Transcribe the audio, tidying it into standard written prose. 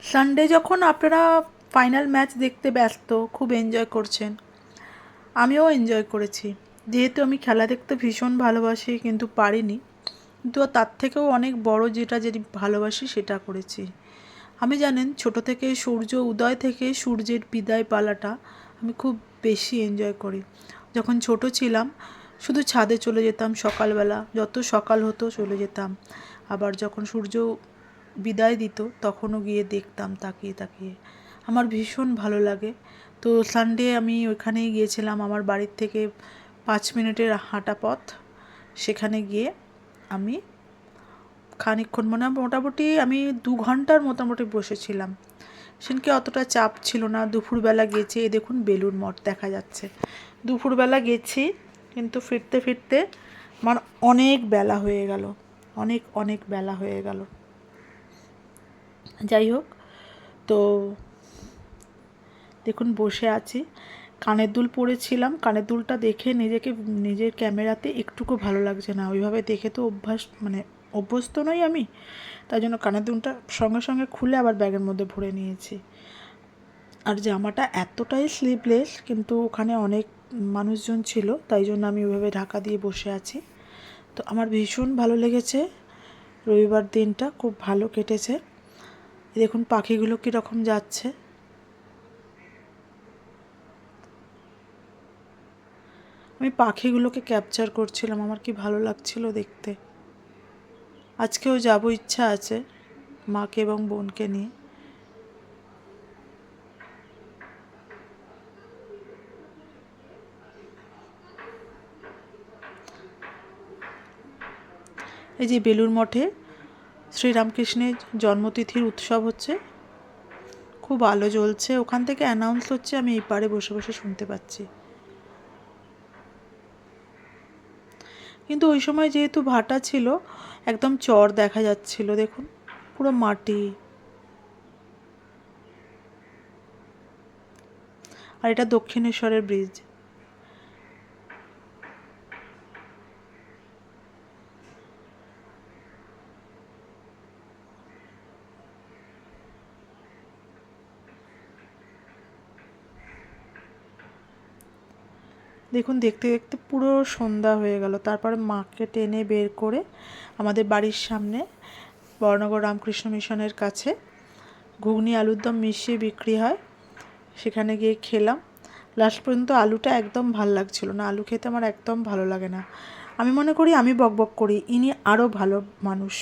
Sunday যখন আপনারা final match দেখতে ব্যস্ত, খুব এনজয় করছেন, আমিও এনজয় করেছি। যেহেতু আমি খেলা দেখতে ভীষণ ভালোবাসি, কিন্তু পারিনি, কিন্তু তার থেকেও অনেক বড় যেটা যদি ভালোবাসি সেটা করেছি। আমি জানেন ছোট থেকে সূর্য উদয় থেকে সূর্যের বিদায় পালাটা আমি খুব বেশি এনজয় করি। যখন ছোট ছিলাম শুধু ছাদে চলে যেতাম সকালবেলা, যত সকাল হতো চলে যেতাম। আবার যখন সূর্য বিদায় দিত তখনও গিয়ে দেখতাম তাকিয়ে তাকিয়ে। আমার ভীষণ ভালো লাগে। তো সানডে আমি ওইখানেই গিয়েছিলাম, আমার বাড়ির থেকে 5 মিনিটের হাঁটা পথ। সেখানে গিয়ে আমি খানিকক্ষণ মোটামুটি আমি 2 ঘন্টার মোটামুটি বসেছিলাম। সেদিনকে অতটা চাপ ছিল না, দুপুরবেলা গেছি। এই দেখুন বেলুড় মঠ দেখা যাচ্ছে। দুপুরবেলা গেছি, কিন্তু ফিরতে ফিরতে আমার অনেক বেলা হয়ে গেল, অনেক অনেক বেলা হয়ে গেল। যাই হোক, তো দেখুন বসে আছি, কানের দুল পরেছিলাম। কানের দুলটা দেখে নিজেকে নিজের ক্যামেরাতে একটুকু ভালো লাগছে না। ওইভাবে দেখে তো অভ্যস্ত নই আমি, তাই জন্য কানের দুলটা সঙ্গে সঙ্গে খুলে আবার ব্যাগের মধ্যে ভরে নিয়েছি। আর জামাটা এতটাই স্লিভলেস, কিন্তু ওখানে অনেক মানুষজন ছিল, তাই জন্য আমি ওইভাবে ঢাকা দিয়ে বসে আছি। তো আমার ভীষণ ভালো লেগেছে, রবিবার দিনটা খুব ভালো কেটেছে। দেখুন পাখিগুলো কীরকম যাচ্ছে। আমি পাখিগুলোকে ক্যাপচার করছিলাম, আমার কি ভালো লাগছিল দেখতে। আজকেও যাব, ইচ্ছা আছে মাকে এবং বোনকে নিয়ে। এই যে বেলুড় মঠে শ্রীরামকৃষ্ণের জন্মতিথির উৎসব হচ্ছে, খুব আলো জ্বলছে, ওখান থেকে অ্যানাউন্স হচ্ছে, আমি এই পারে বসে বসে শুনতে পাচ্ছি। কিন্তু ওই সময় যেহেতু ভাটা ছিল, একদম চর দেখা যাচ্ছিল, দেখুন পুরো মাটি। আর এটা দক্ষিণেশ্বরের ব্রিজ। দেখুন দেখতে দেখতে পুরো সন্ধ্যা হয়ে গেল। তারপরে মাকে টেনে বের করে আমাদের বাড়ির সামনে বর্ণনগর রামকৃষ্ণ মিশনের কাছে ঘুগনি আলুর দম মিশিয়ে বিক্রি হয়, সেখানে গিয়ে খেলাম। লাস্ট পর্যন্ত আলুটা একদম ভাল লাগছিল না, আলু খেতে আমার একদম ভালো লাগে না। আমি মনে করি আমি বকবক করি, ইনি আরও ভালো মানুষ।